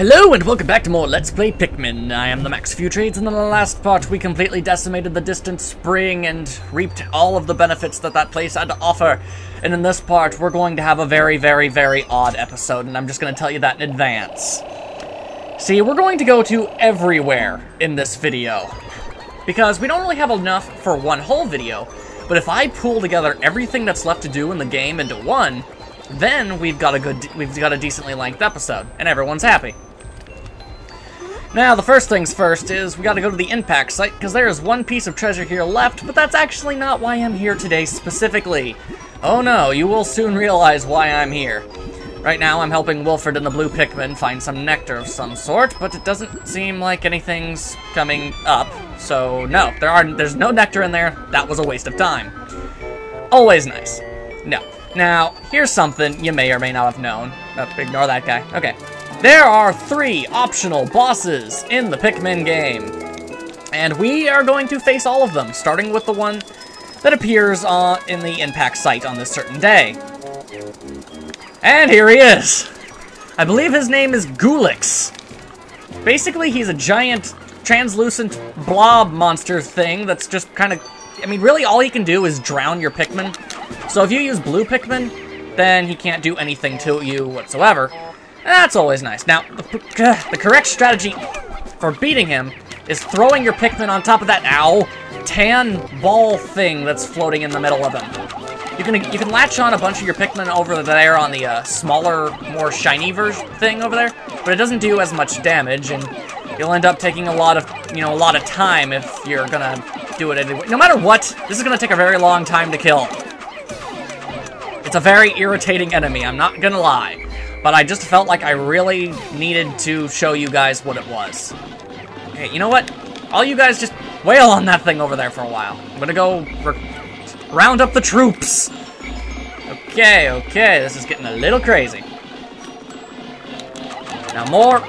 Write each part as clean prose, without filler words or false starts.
Hello and welcome back to more Let's Play Pikmin. I am the Maxoffewtrades, and in the last part we completely decimated the distant spring and reaped all of the benefits that that place had to offer. And in this part we're going to have a very, very, very odd episode, and I'm just going to tell you that in advance. See, we're going to go to everywhere in this video, because we don't really have enough for one whole video, but if I pull together everything that's left to do in the game into one, then we've got a decently length episode, and everyone's happy. Now, the first things first is we gotta go to the impact site, because there is one piece of treasure here left, but that's actually not why I'm here today specifically. Oh no, you will soon realize why I'm here. Right now, I'm helping Wilfred and the blue Pikmin find some nectar of some sort, but it doesn't seem like anything's coming up, so no, there's no nectar in there. That was a waste of time. Always nice. No. Now, here's something you may or may not have known. Ignore that guy. Okay. There are 3 optional bosses in the Pikmin game. And we are going to face all of them, starting with the one that appears in the impact site on this certain day. And here he is! I believe his name is Gulix. Basically, he's a giant, translucent blob monster thing that's just kind of... I mean, really, all he can do is drown your Pikmin. So if you use blue Pikmin, then he can't do anything to you whatsoever. That's always nice. Now, the correct strategy for beating him is throwing your Pikmin on top of that, tan ball thing that's floating in the middle of him. You can latch on a bunch of your Pikmin over there on the smaller, more shiny version thing over there, but it doesn't do as much damage, and you'll end up taking a lot of time if you're gonna do it anyway. No matter what, this is gonna take a very long time to kill. It's a very irritating enemy, I'm not gonna lie. But I just felt like I really needed to show you guys what it was. Okay, you know what? All you guys just wail on that thing over there for a while. I'm gonna go round up the troops. Okay, this is getting a little crazy. Now more...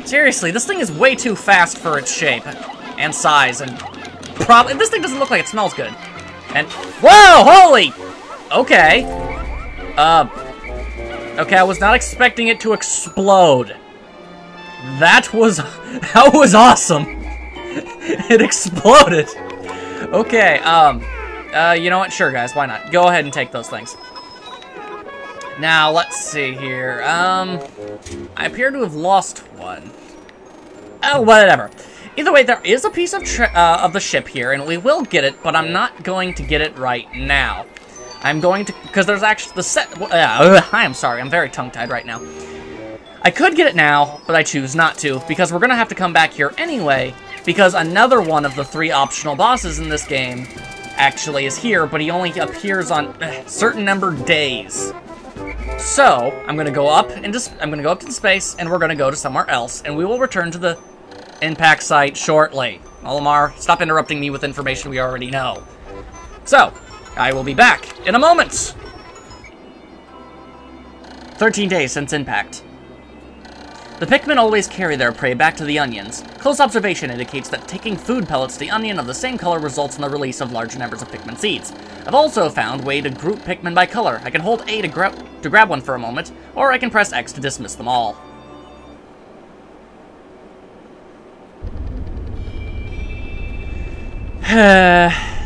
Seriously, this thing is way too fast for its shape and size, and probably... This thing doesn't look like it smells good. And... Whoa! Holy... Okay. Okay, I was not expecting it to explode. That was awesome. It exploded. Okay, you know what? Sure, guys, why not? Go ahead and take those things. Now, let's see here. I appear to have lost one. Oh, whatever. Either way, there is a piece of the ship here, and we will get it, but I'm not going to get it right now. I'm going to, because there's actually the set, I am sorry, I'm very tongue-tied right now. I could get it now, but I choose not to, because we're going to have to come back here anyway, because another one of the 3 optional bosses in this game actually is here, but he only appears on certain numbered days. So, I'm going to go up into the space, and we're going to go to somewhere else, and we will return to the impact site shortly. Olimar, stop interrupting me with information we already know. So, I will be back in a moment! 13 days since impact. The Pikmin always carry their prey back to the onions. Close observation indicates that taking food pellets to the onion of the same color results in the release of large numbers of Pikmin seeds. I've also found a way to group Pikmin by color. I can hold A to grab one for a moment, or I can press X to dismiss them all.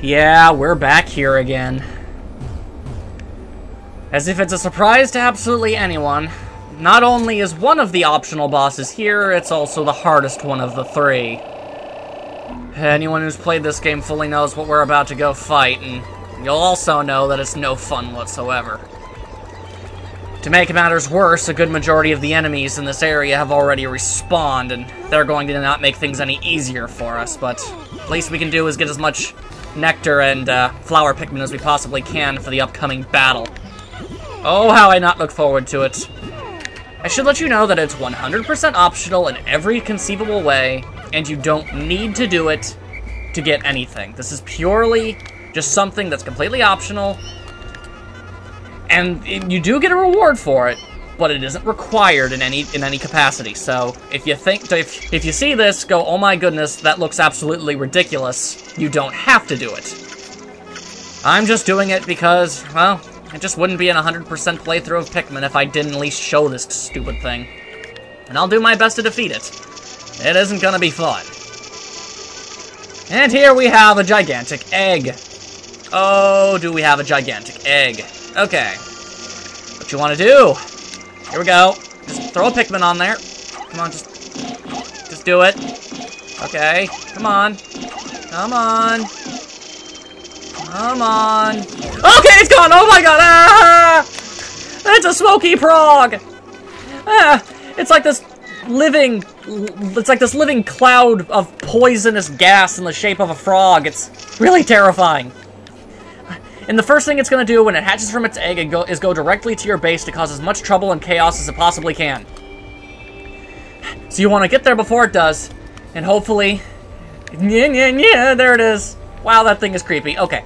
Yeah, we're back here again. As if it's a surprise to absolutely anyone, not only is one of the optional bosses here, it's also the hardest one of the 3. Anyone who's played this game fully knows what we're about to go fight, and you'll also know that it's no fun whatsoever. To make matters worse, a good majority of the enemies in this area have already respawned, and they're going to not make things any easier for us, but the least we can do is get as much nectar and flower Pikmin as we possibly can for the upcoming battle. Oh, how I not look forward to it. I should let you know that it's 100% optional in every conceivable way, and you don't need to do it to get anything. This is purely just something that's completely optional, and you do get a reward for it, but it isn't required in any capacity. So if you if you see this, go, oh my goodness, that looks absolutely ridiculous. You don't have to do it. I'm just doing it because, well, it just wouldn't be an 100% playthrough of Pikmin if I didn't at least show this stupid thing. And I'll do my best to defeat it. It isn't gonna be fun. And here we have a gigantic egg. Oh, do we have a gigantic egg. Okay. What you want to do? Here we go. Just throw a Pikmin on there. Come on, just do it. Okay. Come on. Come on. Come on. Okay, it's gone! Oh my god! Ah! It's a Smoky Progg! Ah! It's like this living cloud of poisonous gas in the shape of a frog. It's really terrifying. And the first thing it's going to do when it hatches from its egg is go directly to your base to cause as much trouble and chaos as it possibly can. So you want to get there before it does, and hopefully... Yeah, there it is. Wow, that thing is creepy. Okay,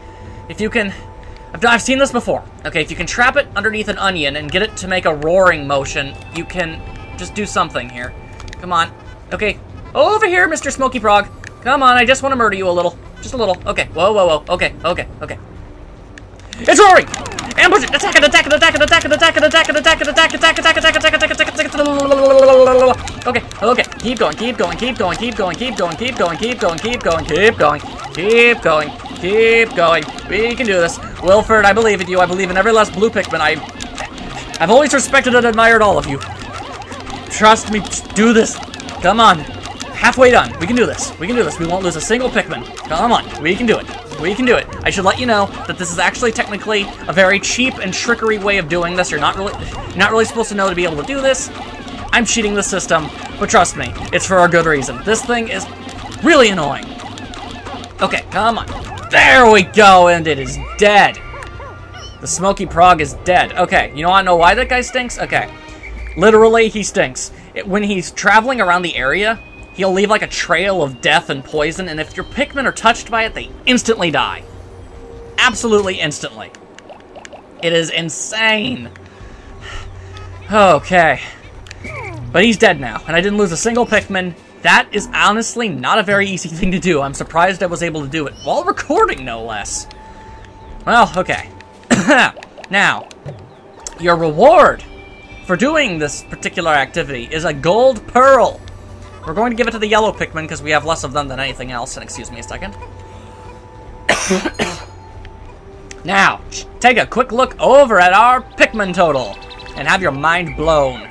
if you can... I've seen this before. Okay, if you can trap it underneath an onion and get it to make a roaring motion, you can just do something here. Come on. Okay, over here, Mr. Smoky Progg. Come on, I just want to murder you a little. Just a little. Okay, whoa, whoa, whoa. Okay, okay, okay. It's roaring! Ambush it! Attack it! Attack it! Attack it! Attack it! Attack it! Attack it! Attack it! Attack! Attack! Attack! Attack! Attack! Attack! Attack! Attack! Okay, okay. Keep going. Keep going. Keep going. Keep going. Keep going. Keep going. Keep going. Keep going. Keep going. Keep going. Keep going. We can do this. Wilford, I believe in you. I believe in every last blue Pikmin. I've always respected and admired all of you. Trust me. Just do this. Come on. Halfway done. We can do this. We can do this. We won't lose a single Pikmin. Come on. We can do it. We can do it. I should let you know that this is actually technically a very cheap and trickery way of doing this. You're not really supposed to know to be able to do this. I'm cheating the system, but trust me, it's for a good reason. This thing is really annoying. Okay, come on. There we go, and it is dead. The Smoky Progg is dead. Okay, you want to know why that guy stinks? Okay. Literally, he stinks. When he's traveling around the area, he'll leave like a trail of death and poison, and if your Pikmin are touched by it, they instantly die. Absolutely instantly. It is insane. Okay. But he's dead now, and I didn't lose a single Pikmin. That is honestly not a very easy thing to do. I'm surprised I was able to do it while recording, no less. Well, okay. Now, your reward for doing this particular activity is a gold pearl. We're going to give it to the yellow Pikmin because we have less of them than anything else. And excuse me a second. Now, take a quick look over at our Pikmin total and have your mind blown.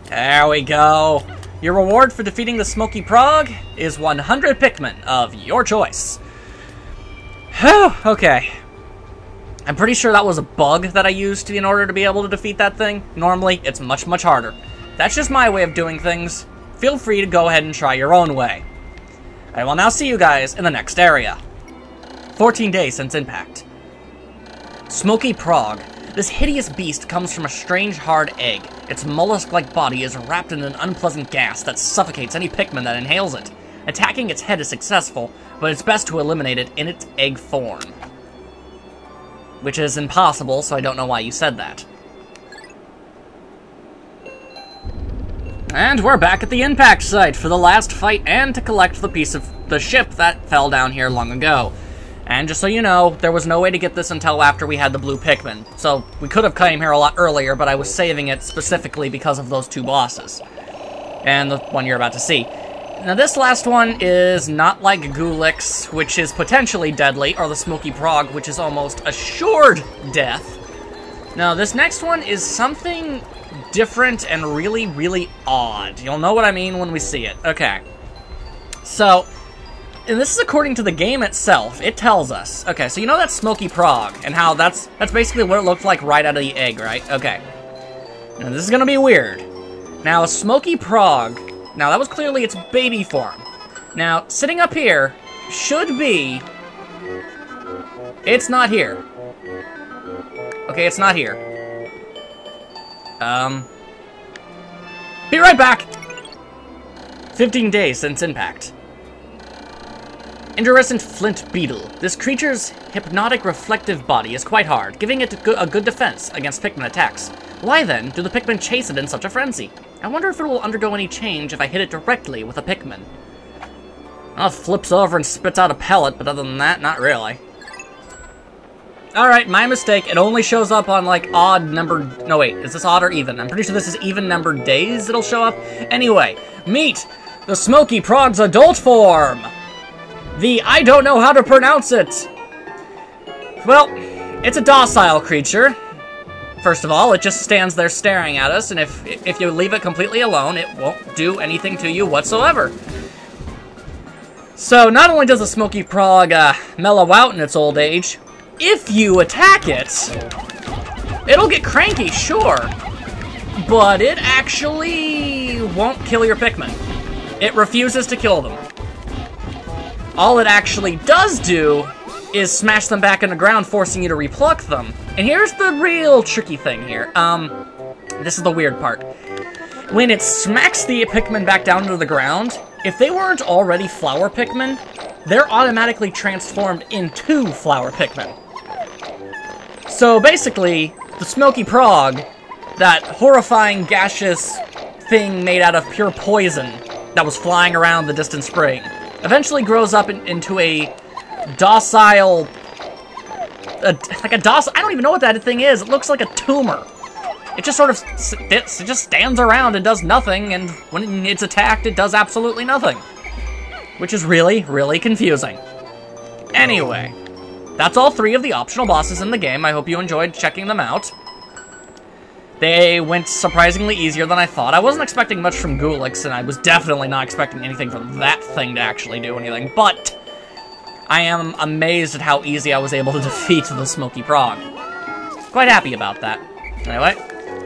There we go. Your reward for defeating the Smoky Progg is 100 Pikmin of your choice. Okay. I'm pretty sure that was a bug that I used in order to be able to defeat that thing. Normally, it's much, much harder. That's just my way of doing things. Feel free to go ahead and try your own way. I will now see you guys in the next area. 14 days since impact. Smoky Progg. This hideous beast comes from a strange hard egg. Its mollusk-like body is wrapped in an unpleasant gas that suffocates any Pikmin that inhales it. Attacking its head is successful, but it's best to eliminate it in its egg form. Which is impossible, so I don't know why you said that. And we're back at the impact site for the last fight and to collect the piece of the ship that fell down here long ago. And just so you know, there was no way to get this until after we had the blue Pikmin. So we could have came here a lot earlier, but I was saving it specifically because of those two bosses. And the one you're about to see. Now this last one is not like Gulix, which is potentially deadly, or the Smoky Progg, which is almost assured death. Now this next one is something different and really, really odd. You'll know what I mean when we see it. Okay. So, and this is according to the game itself. It tells us. Okay, so you know that Smoky Progg, and how that's basically what it looked like right out of the egg, right? Okay. Now this is gonna be weird. Now, a Smoky Progg, now that was clearly its baby form. Now, sitting up here should be... It's not here. Okay, it's not here. Be right back! 15 days since impact. Iridescent flint beetle. This creature's hypnotic reflective body is quite hard, giving it a good defense against Pikmin attacks. Why then do the Pikmin chase it in such a frenzy? I wonder if it will undergo any change if I hit it directly with a Pikmin. Well, it flips over and spits out a pellet, but other than that, not really. Alright, my mistake. It only shows up on, like, odd numbered... No, wait. Is this odd or even? I'm pretty sure this is even numbered days it'll show up. Anyway, meet the Smoky Progg's adult form. The I don't know how to pronounce it. Well, it's a docile creature. First of all, it just stands there staring at us, and if you leave it completely alone, it won't do anything to you whatsoever. So, not only does the Smoky Progg mellow out in its old age, if you attack it, it'll get cranky, sure, but it actually won't kill your Pikmin. It refuses to kill them. All it actually does do is smash them back in the ground, forcing you to repluck them. And here's the real tricky thing here. This is the weird part. When it smacks the Pikmin back down to the ground, if they weren't already flower Pikmin, they're automatically transformed into flower Pikmin. So basically, the Smoky Progg, that horrifying gaseous thing made out of pure poison that was flying around the distant spring, eventually grows up into a docile... I don't even know what that thing is. It looks like a tumor. It just sort of it just stands around and does nothing, and when it's attacked, it does absolutely nothing. Which is really, really confusing. Anyway, that's all 3 of the optional bosses in the game. I hope you enjoyed checking them out. They went surprisingly easier than I thought. I wasn't expecting much from Gulix, and I was definitely not expecting anything from that thing to actually do anything, but I am amazed at how easy I was able to defeat the Smoky Progg. Quite happy about that. Anyway,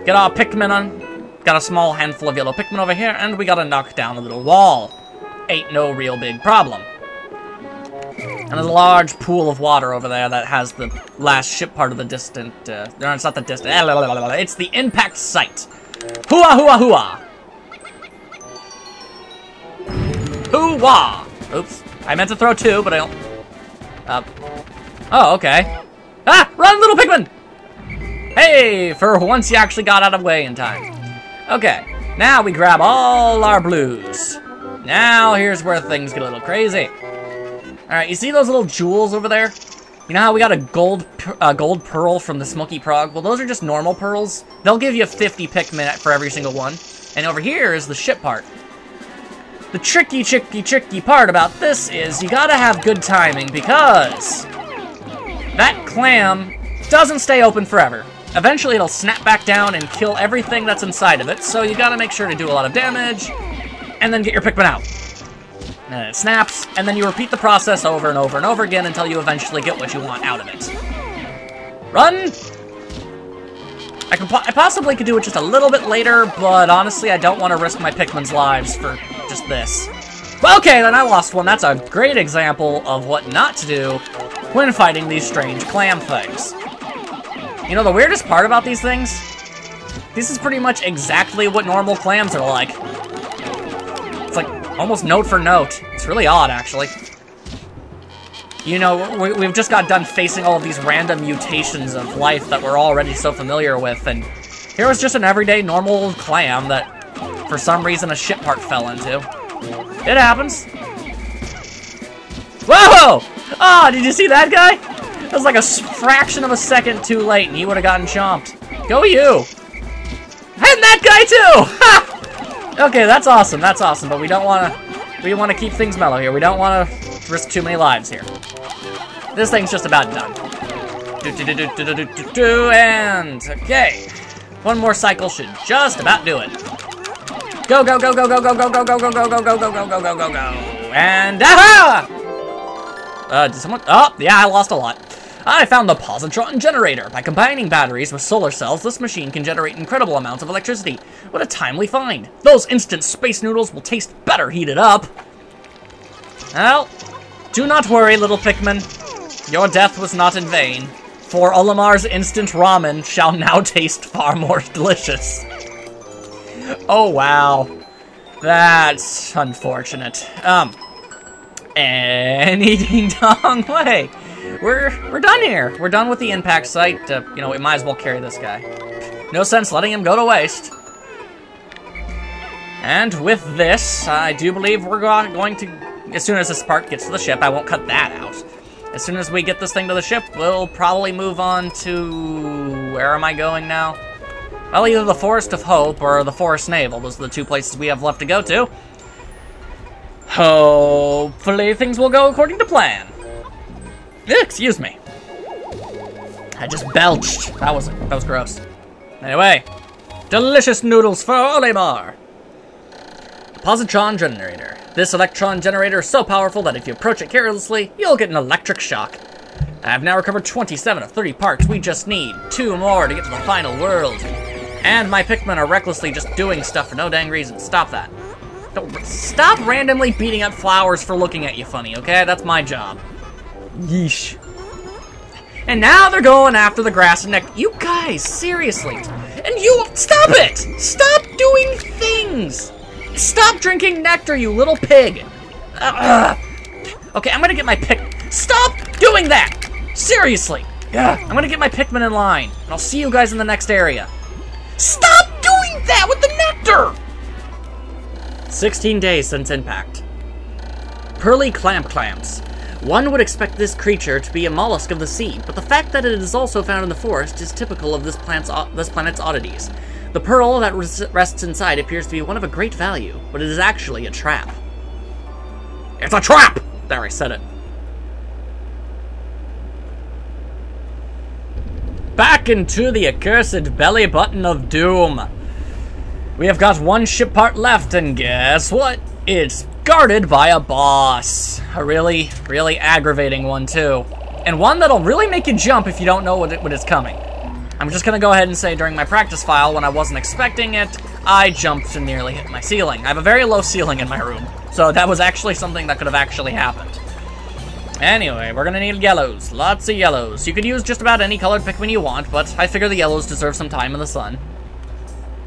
get our Pikmin on. Got a small handful of yellow Pikmin over here, and we gotta knock down a little wall. Ain't no real big problem. And there's a large pool of water over there that has the last ship part of the distant... no, it's not the distant... It's the impact site. Hooah, hooah, hooah! Hooah! Oops. I meant to throw 2, but I don't... Oh, okay. Ah! Run, little Pikmin! Hey! For once you actually got out of the way in time. Okay. Now we grab all our blues. Now here's where things get a little crazy. Alright, you see those little jewels over there? You know how we got a gold pearl from the Smoky Progg? Well, those are just normal pearls. They'll give you 50 Pikmin for every single one. And over here is the ship part. The tricky part about this is you gotta have good timing because that clam doesn't stay open forever. Eventually it'll snap back down and kill everything that's inside of it, so you gotta make sure to do a lot of damage and then get your Pikmin out. And it snaps, and then you repeat the process over and over and over again until you eventually get what you want out of it. Run! I possibly could do it just a little bit later, but honestly, I don't want to risk my Pikmin's lives for just this. Well, okay, then I lost one. That's a great example of what not to do when fighting these strange clam things. You know, the weirdest part about these things? This is pretty much exactly what normal clams are like. It's like almost note for note. It's really odd, actually. You know, we've just got done facing all of these random mutations of life that we're already so familiar with, and here was just an everyday normal clam that, for some reason, a ship part fell into. It happens. Whoa! Oh, did you see that guy? It was like a fraction of a second too late, and he would have gotten chomped. Go you! And that guy too! Ha! Okay, that's awesome, but we don't want to... We want to keep things mellow here. We don't want to risk too many lives here. This thing's just about done. And... Okay. One more cycle should just about do it. Go, go, go, go, go, go, go, go, go, go, go, go, go, go, go, go, go, go, go. And... aha! Did someone... Oh, yeah, I lost a lot. I found the positron generator. By combining batteries with solar cells, this machine can generate incredible amounts of electricity. What a timely find. Those instant space noodles will taste better heated up. Well, do not worry, little Pikmin. Your death was not in vain, for Olimar's instant ramen shall now taste far more delicious. Oh, wow. That's unfortunate. Any ding-dong way. We're done here. We're done with the impact site. You know, we might as well carry this guy. No sense letting him go to waste. And with this, I do believe we're going to... As soon as this part gets to the ship, I won't cut that out. As soon as we get this thing to the ship, we'll probably move on to... Where am I going now? Well, either the Forest of Hope or the Forest Navel. Those are the two places we have left to go to. Hopefully things will go according to plan. Excuse me. I just belched. That was gross. Anyway, delicious noodles for Olimar. Positron generator. This electron generator is so powerful that if you approach it carelessly, you'll get an electric shock. I have now recovered 27 of 30 parts. We just need 2 more to get to the final world. And my Pikmin are recklessly just doing stuff for no dang reason. Stop that. Stop randomly beating up flowers for looking at you funny, okay? That's my job. Yeesh. And now they're going after the grass and nectar. You guys, seriously. And you, stop it! Stop doing things! Stop drinking nectar, you little pig! Okay, I'm gonna get my Stop doing that! Seriously! I'm gonna get my Pikmin in line, and I'll see you guys in the next area. Stop doing that with the nectar! 16 days since impact. Pearly clamps. One would expect this creature to be a mollusk of the sea, but the fact that it is also found in the forest is typical of this planet's oddities. The pearl that rests inside appears to be one of a great value, but it is actually a trap. It's a trap! There, I said it. Back into the accursed belly button of doom. We have got one ship part left, and guess what? It's guarded by a boss. A really, really aggravating one, too. And one that'll really make you jump if you don't know what is coming. I'm just gonna go ahead and say during my practice file, when I wasn't expecting it, I jumped and nearly hit my ceiling. I have a very low ceiling in my room, so that was actually something that could have actually happened. Anyway, we're gonna need yellows. Lots of yellows. You could use just about any colored Pikmin you want, but I figure the yellows deserve some time in the sun.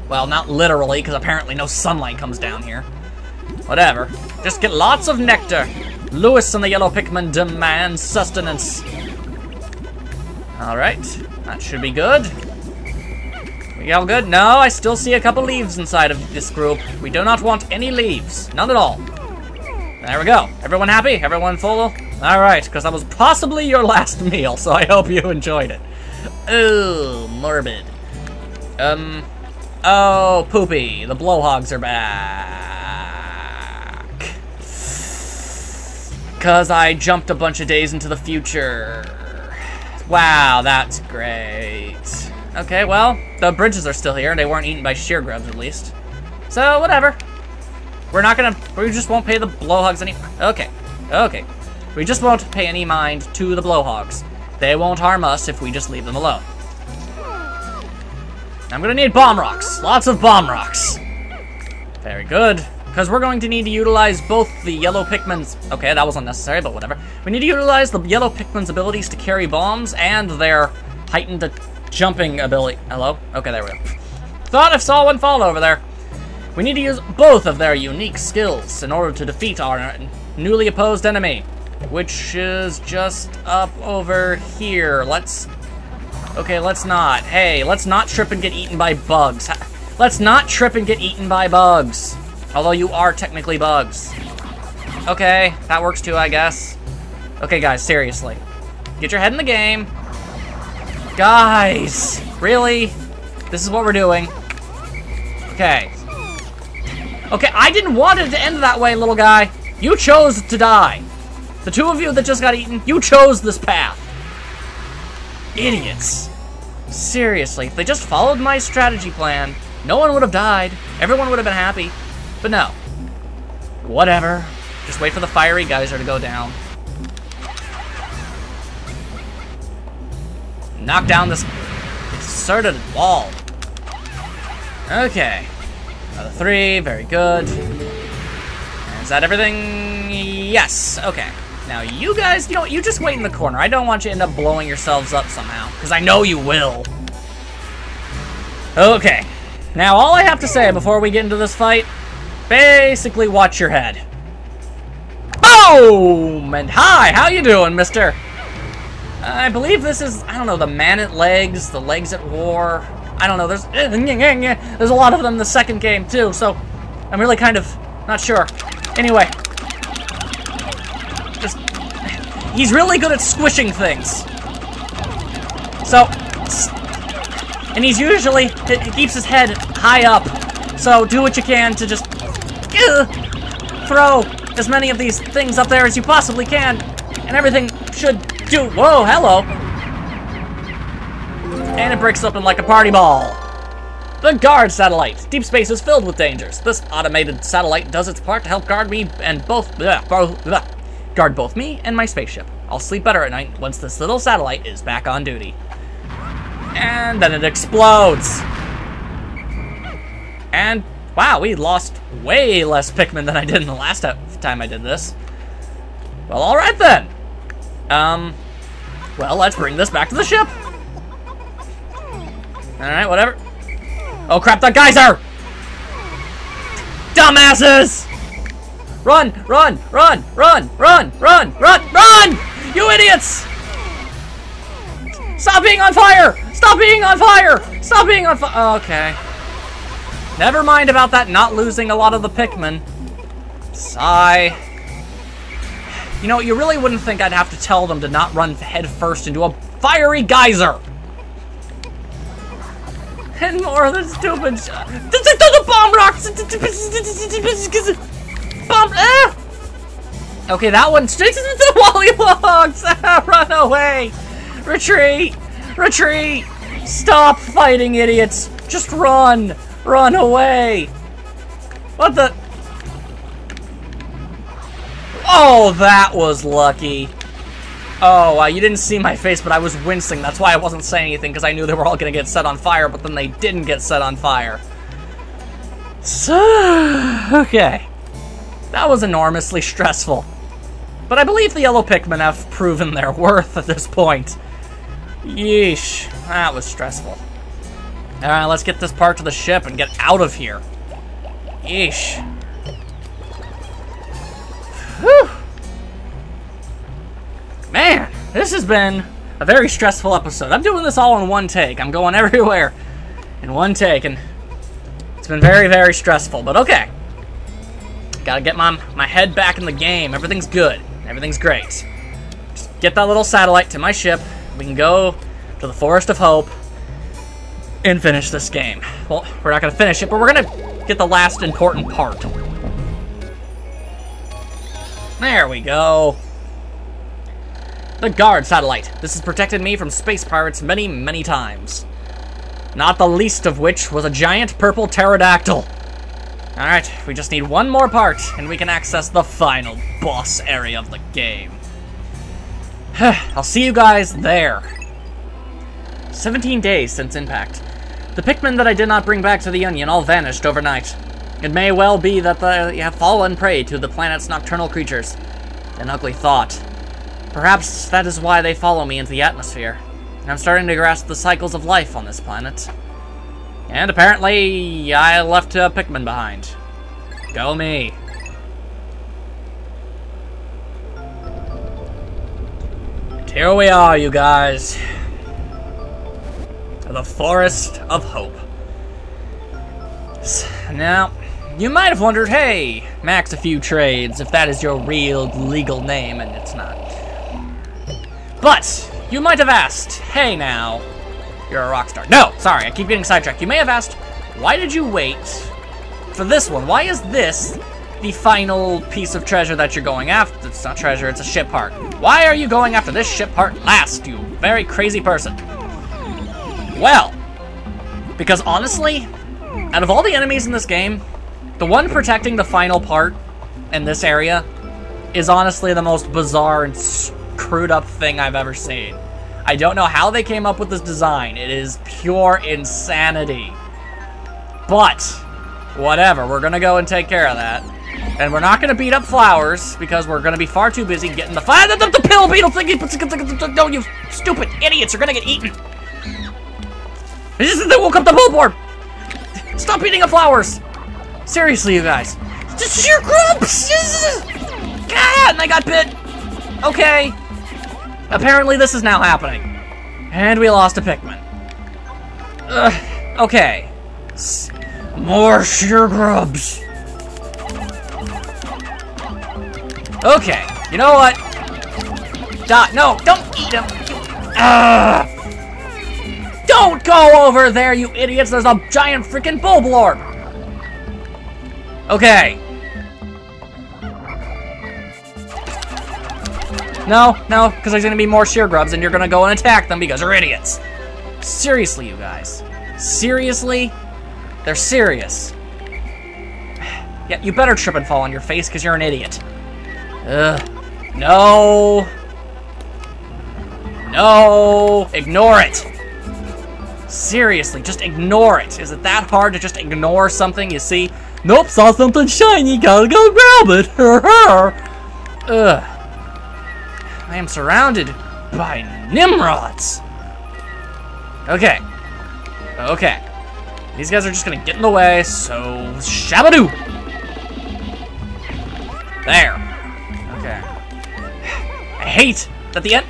Well, not literally, because apparently no sunlight comes down here. Whatever. Just get lots of nectar. Lewis and the yellow Pikmin demand sustenance. Alright, that should be good. We all good? No, I still see a couple leaves inside of this group. We do not want any leaves. None at all. There we go. Everyone happy? Everyone full? Alright, because that was possibly your last meal, so I hope you enjoyed it. Ooh, morbid. Oh, poopy. The blowhogs are back. Because I jumped a bunch of days into the future. Wow, that's great. Okay, well, the bridges are still here. They weren't eaten by sheer grubs, at least. So, whatever. We just won't pay the blowhogs any... Okay. We just won't pay any mind to the blowhogs. They won't harm us if we just leave them alone. I'm gonna need bomb rocks. Lots of bomb rocks. Very good. Because we're going to need to utilize both the yellow Pikmin's... Okay, that was unnecessary, but whatever. We need to utilize the yellow Pikmin's abilities to carry bombs and their heightened jumping ability. Hello? Okay, there we go. Thought I saw one fall over there. We need to use both of their unique skills in order to defeat our newly opposed enemy, which is just up over here. Okay, let's not. Hey, let's not trip and get eaten by bugs. Let's not trip and get eaten by bugs. Although you are technically bugs. Okay, that works too, I guess. Okay, guys, seriously. Get your head in the game. Guys, really? This is what we're doing. Okay. Okay, I didn't want it to end that way, little guy. You chose to die. The two of you that just got eaten, you chose this path. Idiots. Seriously, if they just followed my strategy plan, no one would have died. Everyone would have been happy. But no. Whatever. Just wait for the fiery geyser to go down. Knock down this inserted wall. Okay. Another 3, very good. Is that everything? Yes, okay. Now you guys, you know what, you just wait in the corner. I don't want you to end up blowing yourselves up somehow, because I know you will. Okay. Now all I have to say before we get into this fight, basically watch your head. Boom! And hi, how you doing, mister? I believe this is, I don't know, the man-at legs, the legs at war. I don't know, there's a lot of them in the second game too, so I'm really kind of not sure. Anyway, just he's really good at squishing things. So, and he's usually, he keeps his head high up. So do what you can to just throw as many of these things up there as you possibly can, and everything should do. Whoa, hello. And it breaks open like a party ball. The guard satellite. Deep space is filled with dangers. This automated satellite does its part to help guard me and guard both me and my spaceship. I'll sleep better at night once this little satellite is back on duty. And then it explodes. And wow, we lost way less Pikmin than I did in the last time I did this. Well, all right then. Well, let's bring this back to the ship. All right, whatever. Oh crap, that geyser! Dumbasses! Run, run, run, run, run, run, run, run! You idiots! Stop being on fire! Stop being on fire! Stop being on fire! Okay. Never mind about that not losing a lot of the Pikmin. Sigh. You know, you really wouldn't think I'd have to tell them to not run head first into a fiery geyser. And more of the stupid the bomb rocks! Bomb, Okay, that one straight to the Wollywogs! Run away! Retreat! Retreat! Stop fighting, idiots! Just run! Run away! What the? Oh, that was lucky. Oh, wow, you didn't see my face, but I was wincing. That's why I wasn't saying anything, because I knew they were all going to get set on fire, but then they didn't get set on fire. So, okay. That was enormously stressful. But I believe the yellow Pikmin have proven their worth at this point. Yeesh, that was stressful. Alright, let's get this part to the ship and get out of here. Yeesh. Whew. Man, this has been a very stressful episode. I'm doing this all in one take. I'm going everywhere in one take, and it's been very, very stressful, but okay. Gotta get my head back in the game. Everything's good. Everything's great. Just get that little satellite to my ship. We can go to the Forest of Hope and finish this game. Well, we're not gonna finish it, but we're gonna get the last important part. There we go. The guard satellite. This has protected me from space pirates many, many times. Not the least of which was a giant purple pterodactyl. Alright, we just need one more part, and we can access the final boss area of the game. I'll see you guys there. 17 days since impact. The Pikmin that I did not bring back to the Onion all vanished overnight. It may well be that they have fallen prey to the planet's nocturnal creatures. An ugly thought. Perhaps that is why they follow me into the atmosphere. I'm starting to grasp the cycles of life on this planet. And apparently, I left a Pikmin behind. Go me. And here we are, you guys. The Forest of Hope. Now, you might have wondered, hey, Maxoffewtrades, if that is your real legal name, and it's not. But, you might have asked, hey now, you're a rock star. No, sorry, I keep getting sidetracked. You may have asked, why did you wait for this one? Why is this the final piece of treasure that you're going after? It's not treasure, it's a ship part. Why are you going after this ship part last, you very crazy person? Well, because honestly, out of all the enemies in this game, the one protecting the final part in this area is honestly the most bizarre and screwed up thing I've ever seen. I don't know how they came up with this design. It is pure insanity. But, whatever, we're gonna go and take care of that. And we're not gonna beat up flowers, because we're gonna be far too busy getting the pill beetle thingy. Don't you stupid idiots are gonna get eaten. They woke up the billboard. Stop eating up flowers. Seriously, you guys. Just your groups. God, and I got bit. Okay. Apparently this is now happening. And we lost a Pikmin. Okay. More sheer grubs. Okay, you know what? Die. No, don't eat him. Don't go over there, you idiots. There's a giant freaking Bulblorb. Okay. No, because there's gonna be more sheer grubs and you're gonna go and attack them because you're idiots. Seriously, you guys. Seriously? They're serious. Yeah, you better trip and fall on your face because you're an idiot. Ugh. No. No. Ignore it. Seriously, just ignore it. Is it that hard to just ignore something you see? Nope, saw something shiny, gotta go grab it. Ugh. I am surrounded by Nimrods. Okay. Okay. These guys are just gonna get in the way, so shabadoo. There. Okay. I hate that the end.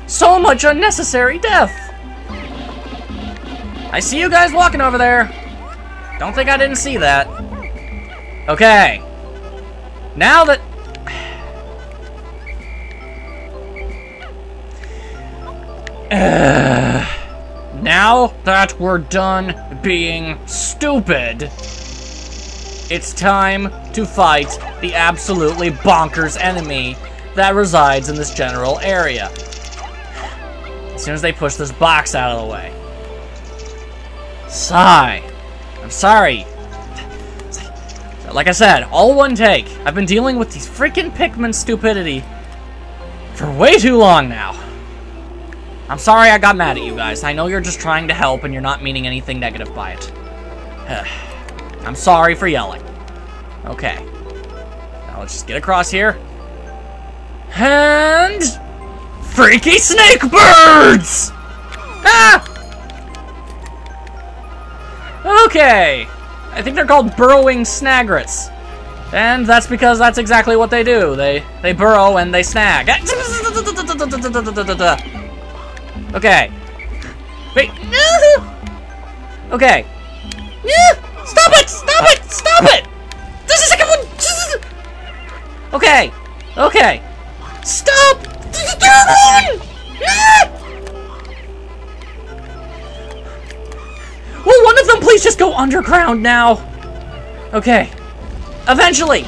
So much unnecessary death. I see you guys walking over there. Don't think I didn't see that. Okay. Now that... now that we're done being stupid, it's time to fight the absolutely bonkers enemy that resides in this general area. As soon as they push this box out of the way. Sigh. I'm sorry. Like I said, all one take. I've been dealing with these freaking Pikmin stupidity for way too long now. I'm sorry I got mad at you guys. I know you're just trying to help and you're not meaning anything negative by it. I'm sorry for yelling. Okay. Now let's just get across here. And... freaky snake birds! Ah! Okay. I think they're called burrowing snagrets. And that's because that's exactly what they do. They burrow and they snag. Okay. Wait. Okay. Stop it! Stop it! Stop it! This is a good one! Okay. Okay. Stop! Will one of them please just go underground now? Okay. Eventually,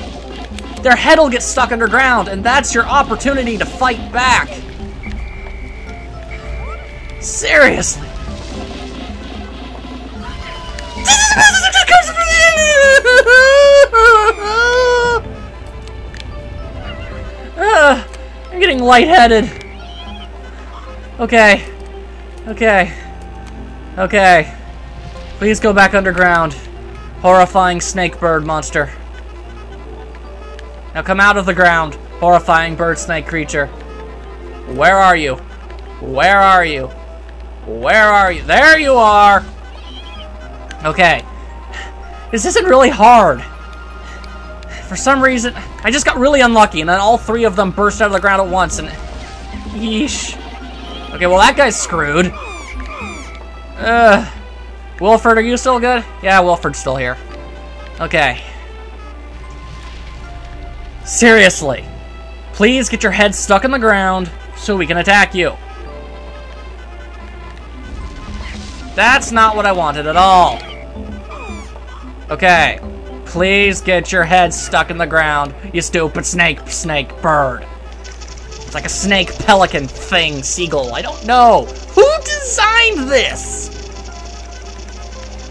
their head will get stuck underground, and that's your opportunity to fight back. Seriously. I'm getting lightheaded. Okay. Okay. Okay. Please go back underground. Horrifying snake bird monster. Now come out of the ground, horrifying bird snake creature. Where are you? Where are you? Where are you? There you are! Okay. This isn't really hard. For some reason, I just got really unlucky, and then all three of them burst out of the ground at once, and... yeesh. Okay, well that guy's screwed. Wilford, are you still good? Yeah, Wilford's still here. Okay. Seriously. Please get your head stuck in the ground so we can attack you. That's not what I wanted at all. Okay. Please get your head stuck in the ground, you stupid snake bird. It's like a snake pelican thing, seagull. I don't know. Who designed this?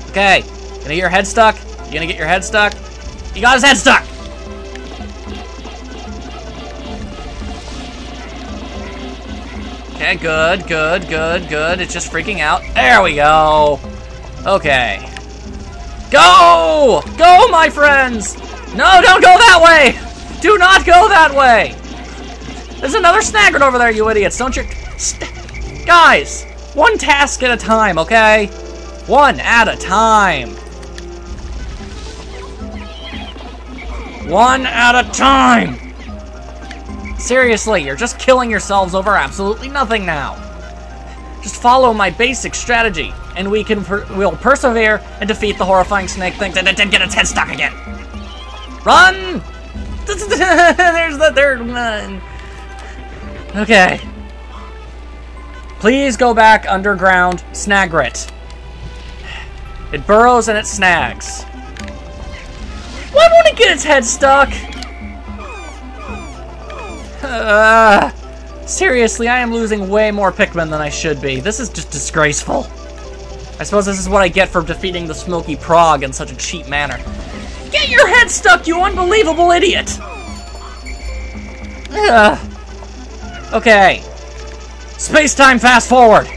Okay. Gonna get your head stuck? You gonna get your head stuck? You got his head stuck! Okay, good, good, good, good. It's just freaking out. There we go. Okay. Go! Go, my friends! No, don't go that way! Do not go that way! There's another snagger over there, you idiots. Don't you... Guys, one task at a time, okay? One at a time. One at a time! Seriously, you're just killing yourselves over absolutely nothing now. Just follow my basic strategy, and we'll persevere and defeat the horrifying snake thing that didn't get its head stuck again. Run! There's the third one. Okay. Please go back underground. Snagrit. It burrows and it snags. Why won't it get its head stuck? Seriously, I am losing way more Pikmin than I should be. This is just disgraceful. I suppose this is what I get for defeating the Smoky Progg in such a cheap manner. Get your head stuck, you unbelievable idiot! Okay. Space-time fast forward.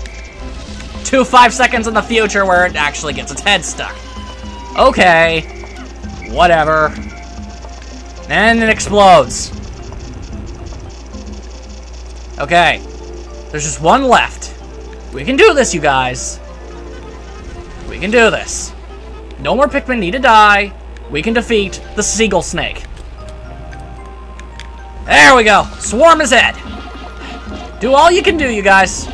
To 5 seconds in the future where it actually gets its head stuck. Okay. Whatever. And it explodes. Okay. There's just one left. We can do this, you guys. We can do this. No more Pikmin need to die. We can defeat the Seagull Snake. There we go. Swarm his head. Do all you can do, you guys.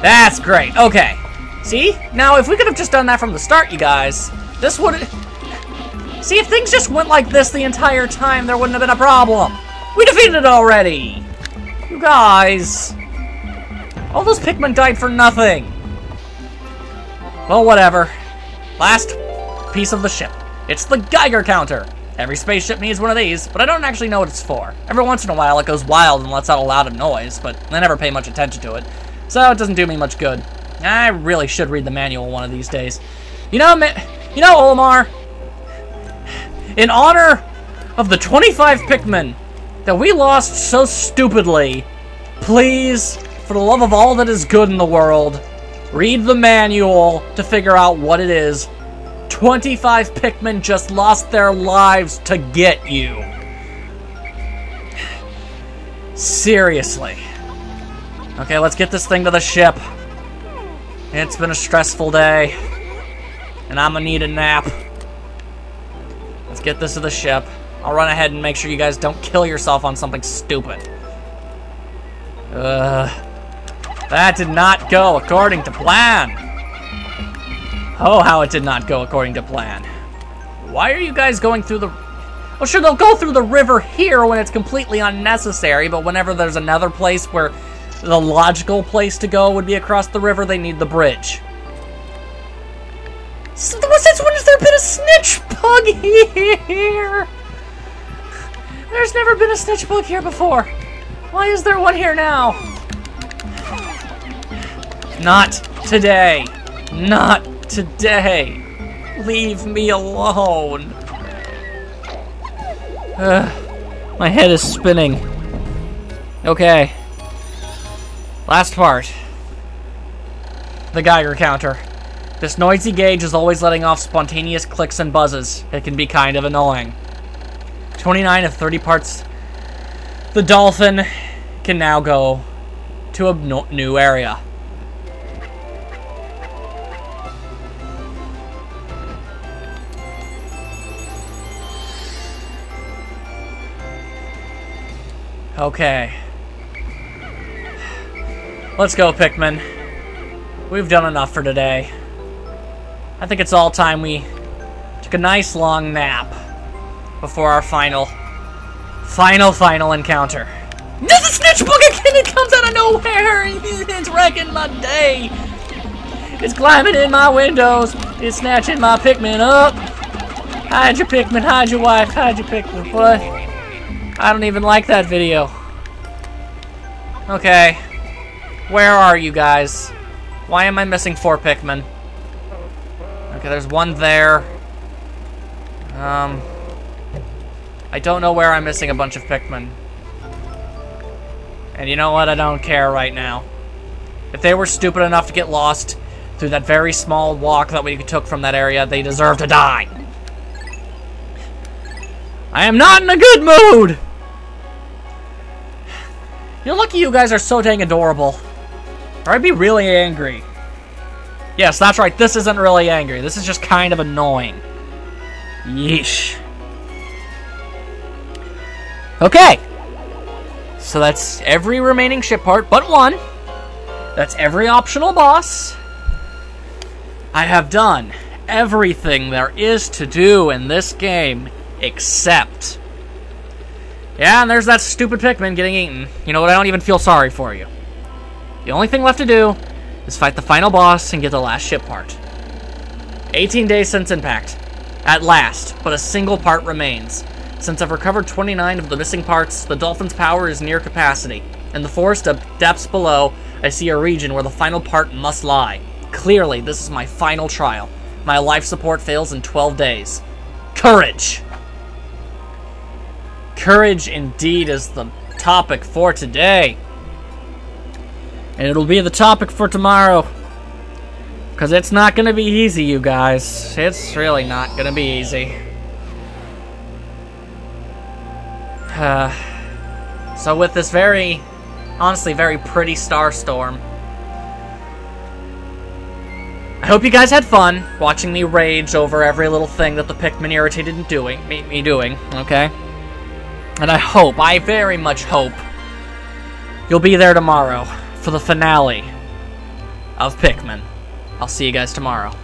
That's great. Okay. See? Now, if we could have just done that from the start, you guys, this would... See, if things just went like this the entire time, there wouldn't have been a problem. We defeated it already. You guys. All those Pikmin died for nothing. Well, whatever. Last piece of the ship. It's the Geiger counter. Every spaceship needs one of these, but I don't actually know what it's for. Every once in a while, it goes wild and lets out a loud noise, but I never pay much attention to it. So it doesn't do me much good. I really should read the manual one of these days. You know, Olimar, in honor of the 25 Pikmin that we lost so stupidly, please, for the love of all that is good in the world, read the manual to figure out what it is. 25 Pikmin just lost their lives to get you. Seriously. Okay, let's get this thing to the ship. It's been a stressful day, and I'm gonna need a nap. Let's get this to the ship. I'll run ahead and make sure you guys don't kill yourself on something stupid. That did not go according to plan. Oh, how it did not go according to plan. Why are you guys going through the... Well, sure, they'll go through the river here when it's completely unnecessary, but whenever there's another place where the logical place to go would be across the river, they need the bridge. Since when has there been a snitch bug here? There's never been a snitch bug here before. Why is there one here now? Not today. Not today. Leave me alone. My head is spinning. Okay. Last part. The Geiger counter. This noisy gauge is always letting off spontaneous clicks and buzzes. It can be kind of annoying. 29 of 30 parts. The dolphin can now go to a new area. Okay. Let's go, Pikmin. We've done enough for today. I think it's all time we took a nice long nap before our final encounter. There's a snitch bug again! It comes out of nowhere! It's wrecking my day! It's climbing in my windows! It's snatching my Pikmin up! Hide your Pikmin, hide your wife, hide your Pikmin. What? I don't even like that video. Okay. Where are you guys? Why am I missing 4 Pikmin? Okay, there's one there. I don't know where I'm missing a bunch of Pikmin. And you know what? I don't care right now. If they were stupid enough to get lost through that very small walk that we took from that area, they deserve to die. I am not in a good mood! You're lucky you guys are so dang adorable. Or I'd be really angry. Yes, that's right, this isn't really angry. This is just kind of annoying. Yeesh. Okay. So that's every remaining ship part but one. That's every optional boss. I have done everything there is to do in this game except Yeah, and there's that stupid Pikmin getting eaten. You know what, I don't even feel sorry for you. The only thing left to do is fight the final boss and get the last ship part. 18 days since impact. At last, but a single part remains. Since I've recovered 29 of the missing parts, the Dolphin's power is near capacity. In the forest of depths below, I see a region where the final part must lie. Clearly, this is my final trial. My life support fails in 12 days. Courage! Courage indeed is the topic for today. And it'll be the topic for tomorrow. Because it's not going to be easy, you guys. It's really not going to be easy. So with this honestly, very pretty star storm, I hope you guys had fun watching me rage over every little thing that the Pikmin irritated me doing, okay? And I very much hope, you'll be there tomorrow for the finale of Pikmin. I'll see you guys tomorrow.